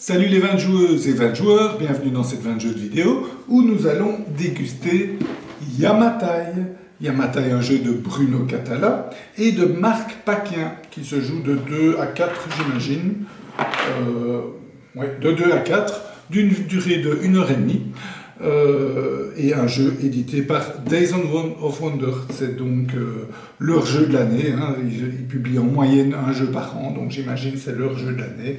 Salut les 20 joueuses et 20 joueurs, bienvenue dans cette 20 jeux de vidéo où nous allons déguster Yamatai. Yamatai, un jeu de Bruno Cathala et de Marc Paquin qui se joue de 2 à 4, j'imagine. De 2 à 4, d'une durée de 1h30. Et un jeu édité par Days of Wonder, c'est donc leur jeu de l'année, hein. Ils publient en moyenne un jeu par an, donc j'imagine c'est leur jeu de l'année.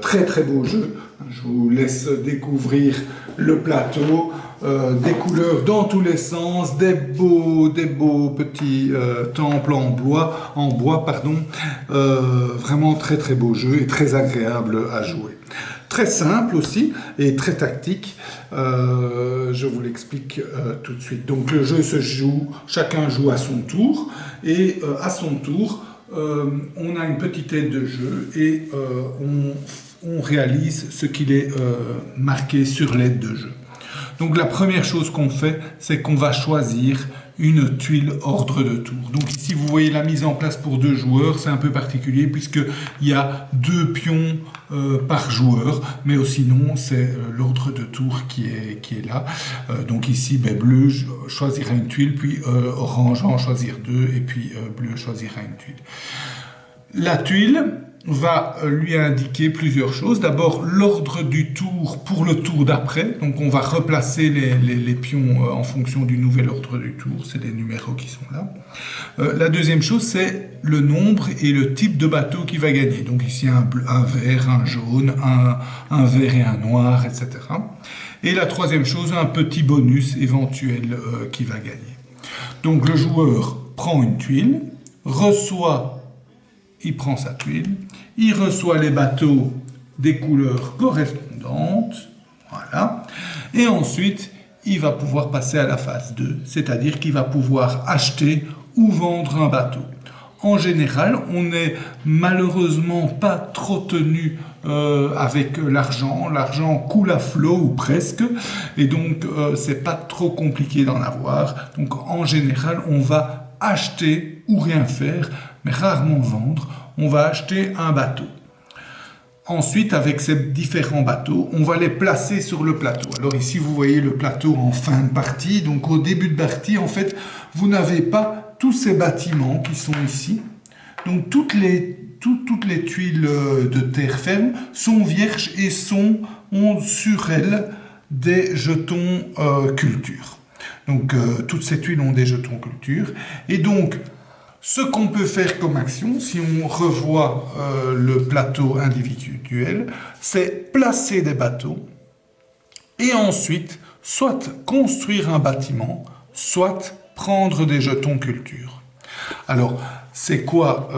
Très très beau jeu, je vous laisse découvrir le plateau, des couleurs dans tous les sens, des beaux petits temples en bois, vraiment très très beau jeu et très agréable à jouer. Très simple aussi et très tactique, je vous l'explique tout de suite. Donc le jeu se joue, chacun joue à son tour et à son tour on a une petite aide de jeu et on réalise ce qu'il est marqué sur l'aide de jeu. Donc la première chose qu'on fait, c'est qu'on va choisir une tuile ordre de tour. Donc ici vous voyez la mise en place pour 2 joueurs, c'est un peu particulier puisqu'il y a 2 pions par joueur, mais sinon c'est l'ordre de tour qui est là. Donc ici bleu choisira une tuile, puis orange va en choisir 2 et puis bleu choisira une tuile. La tuile va lui indiquer plusieurs choses. D'abord, l'ordre du tour pour le tour d'après. Donc, on va replacer les pions en fonction du nouvel ordre du tour. C'est les numéros qui sont là. La deuxième chose, c'est le nombre et le type de bateau qui va gagner. Donc, ici, un vert, un jaune, un vert et un noir, etc. Et la troisième chose, un petit bonus éventuel qui va gagner. Donc, le joueur prend une tuile, il prend sa tuile, il reçoit les bateaux des couleurs correspondantes, voilà, et ensuite il va pouvoir passer à la phase 2, c'est-à-dire qu'il va pouvoir acheter ou vendre un bateau. En général, on n'est malheureusement pas trop tenu avec l'argent. L'argent coule à flot ou presque, et donc c'est pas trop compliqué d'en avoir. Donc en général, on va acheter ou rien faire, mais rarement vendre. On va acheter un bateau. Ensuite, avec ces différents bateaux, on va les placer sur le plateau. Alors ici, vous voyez le plateau en fin de partie. Donc au début de partie, en fait, vous n'avez pas tous ces bâtiments qui sont ici. Donc toutes les tuiles de terre ferme sont vierges et ont sur elles des jetons culture. Donc toutes ces tuiles ont des jetons culture. Et donc, ce qu'on peut faire comme action, si on revoit le plateau individuel, c'est placer des bateaux et ensuite soit construire un bâtiment, soit prendre des jetons culture. Alors, c'est quoi,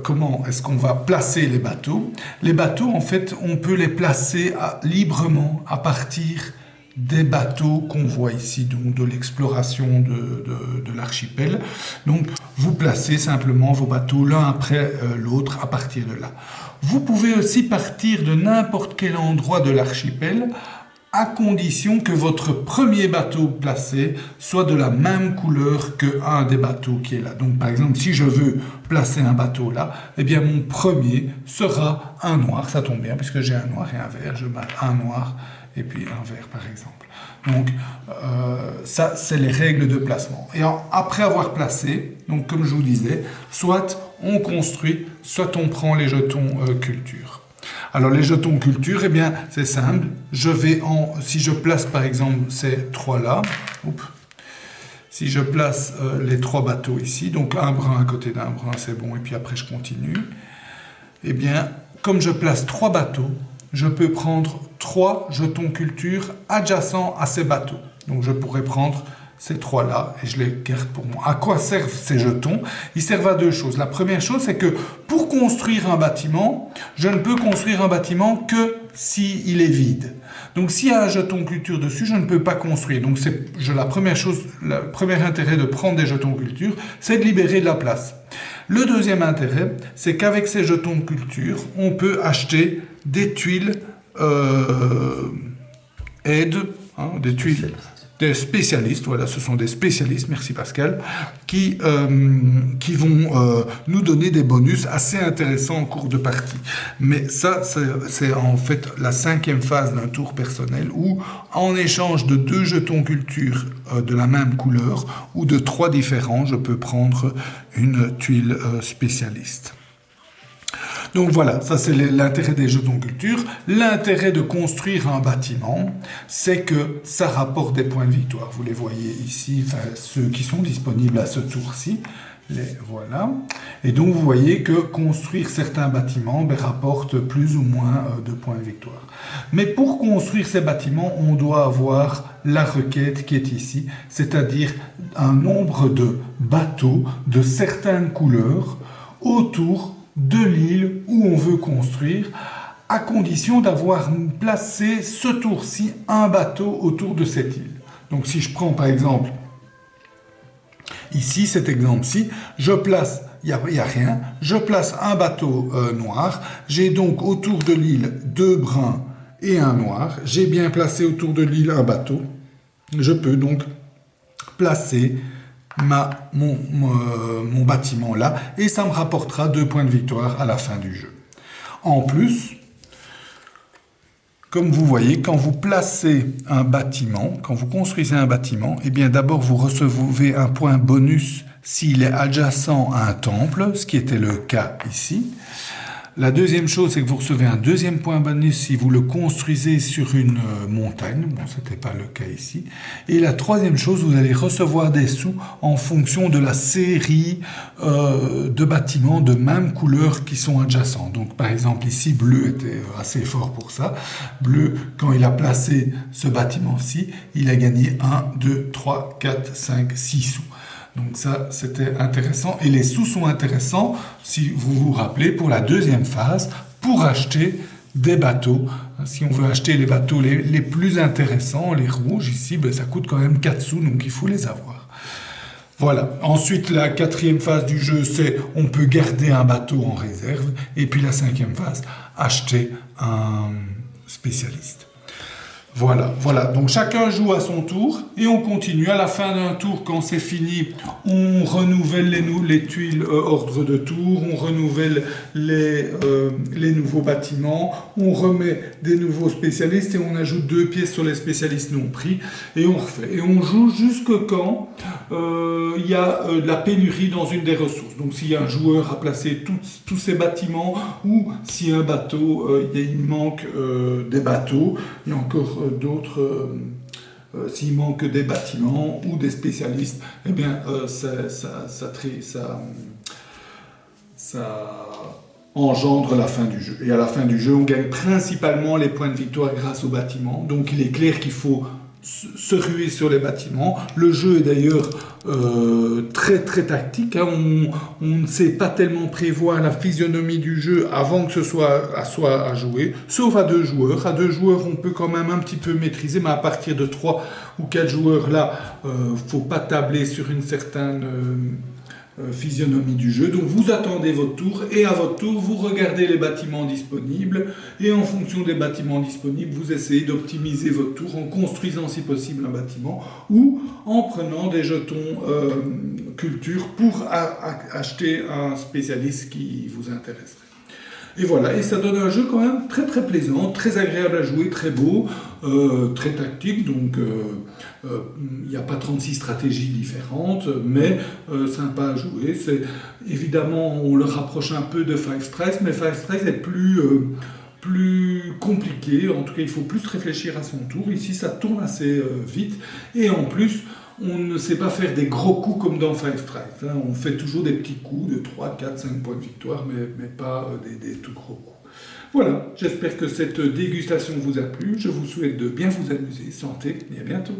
comment est-ce qu'on va placer les bateaux? Les bateaux, en fait, on peut les placer librement à partir des bateaux qu'on voit ici, donc de l'exploration de l'archipel. Donc, vous placez simplement vos bateaux l'un après l'autre à partir de là. Vous pouvez aussi partir de n'importe quel endroit de l'archipel à condition que votre premier bateau placé soit de la même couleur qu'un des bateaux qui est là. Donc, par exemple, si je veux placer un bateau là, eh bien, mon premier sera un noir. Ça tombe bien, puisque j'ai un noir et un vert. Je mets un noir et puis un vert, par exemple. Donc, ça, c'est les règles de placement. Et après avoir placé, donc comme je vous disais, soit on construit, soit on prend les jetons culture. Alors, les jetons culture, eh bien, c'est simple. Si je place, par exemple, ces 3-là, si je place les 3 bateaux ici, donc un brun à côté d'un brun, c'est bon, et puis après, je continue. Eh bien, comme je place 3 bateaux, je peux prendre 3 jetons culture adjacents à ces bateaux. Donc je pourrais prendre ces 3-là et je les garde pour moi. À quoi servent ces jetons? Ils servent à 2 choses. La première chose, c'est que pour construire un bâtiment, je ne peux construire un bâtiment que s'il est vide. Donc s'il y a un jeton culture dessus, je ne peux pas construire. Donc le premier intérêt de prendre des jetons culture, c'est de libérer de la place. Le deuxième intérêt, c'est qu'avec ces jetons de culture, on peut acheter des tuiles aide, des tuiles des spécialistes, voilà, ce sont des spécialistes, merci Pascal, qui vont nous donner des bonus assez intéressants en cours de partie. Mais ça, c'est en fait la 5e phase d'un tour personnel où, en échange de 2 jetons culture de la même couleur ou de 3 différents, je peux prendre une tuile spécialiste. Donc voilà, ça c'est l'intérêt des jetons culture. L'intérêt de construire un bâtiment, c'est que ça rapporte des points de victoire. Vous les voyez ici, enfin, ceux qui sont disponibles à ce tour-ci. Voilà. Et donc vous voyez que construire certains bâtiments rapporte plus ou moins de points de victoire. Mais pour construire ces bâtiments, on doit avoir la requête qui est ici, c'est-à-dire un nombre de bateaux de certaines couleurs autour de l'île où on veut construire, à condition d'avoir placé ce tour-ci un bateau autour de cette île. Donc si je prends par exemple ici cet exemple-ci, je place, il n'y a rien, je place un bateau noir, j'ai donc autour de l'île 2 bruns et un noir, j'ai bien placé autour de l'île un bateau, je peux donc placer mon bâtiment là, et ça me rapportera 2 points de victoire à la fin du jeu. En plus, comme vous voyez, quand vous placez un bâtiment, quand vous construisez un bâtiment, eh bien d'abord vous recevez un point bonus s'il est adjacent à un temple, ce qui était le cas ici. La deuxième chose, c'est que vous recevez un deuxième point bonus si vous le construisez sur une montagne. Bon, ce n'était pas le cas ici. Et la troisième chose, vous allez recevoir des sous en fonction de la série de bâtiments de même couleur qui sont adjacents. Donc, par exemple, ici, bleu était assez fort pour ça. Bleu, quand il a placé ce bâtiment-ci, il a gagné 1, 2, 3, 4, 5, 6 sous. Donc ça, c'était intéressant. Et les sous sont intéressants, si vous vous rappelez, pour la deuxième phase, pour acheter des bateaux. Si on veut acheter les bateaux les plus intéressants, les rouges, ici, ben, ça coûte quand même 4 sous, donc il faut les avoir. Voilà. Ensuite, la 4e phase du jeu, c'est on peut garder un bateau en réserve. Et puis la 5e phase, acheter un spécialiste. Voilà, donc chacun joue à son tour et on continue. À la fin d'un tour, quand c'est fini, on renouvelle les tuiles ordre de tour, on renouvelle les nouveaux bâtiments, on remet des nouveaux spécialistes et on ajoute 2 pièces sur les spécialistes non pris et on refait. Et on joue jusque quand il y a de la pénurie dans une des ressources. Donc s'il y a un joueur à placer tous ces bâtiments ou si un bateau, il manque des bateaux, il y a encore d'autres, s'il manque des bâtiments ou des spécialistes, eh bien ça engendre la fin du jeu. Et à la fin du jeu, on gagne principalement les points de victoire grâce aux bâtiments. Donc il est clair qu'il faut se ruer sur les bâtiments. Le jeu est d'ailleurs très très tactique. Hein. On ne sait pas tellement prévoir la physionomie du jeu avant que ce soit à jouer, sauf à 2 joueurs. À 2 joueurs, on peut quand même un petit peu maîtriser, mais à partir de 3 ou 4 joueurs, là, faut pas tabler sur une certaine physionomie du jeu. Donc vous attendez votre tour et à votre tour vous regardez les bâtiments disponibles et en fonction des bâtiments disponibles vous essayez d'optimiser votre tour en construisant si possible un bâtiment ou en prenant des jetons culture pour acheter un spécialiste qui vous intéresserait. Et voilà, et ça donne un jeu quand même très très plaisant, très agréable à jouer, très beau, très tactique, donc il n'y a pas 36 stratégies différentes, mais sympa à jouer. Évidemment, on le rapproche un peu de Five Strikes, mais Five Strikes est plus compliqué, en tout cas il faut plus réfléchir à son tour. Ici ça tourne assez vite, et en plus, on ne sait pas faire des gros coups comme dans Five Strikes. Hein. On fait toujours des petits coups de 3, 4, 5 points de victoire, mais pas des tout gros coups. Voilà, j'espère que cette dégustation vous a plu. Je vous souhaite de bien vous amuser. Santé et à bientôt.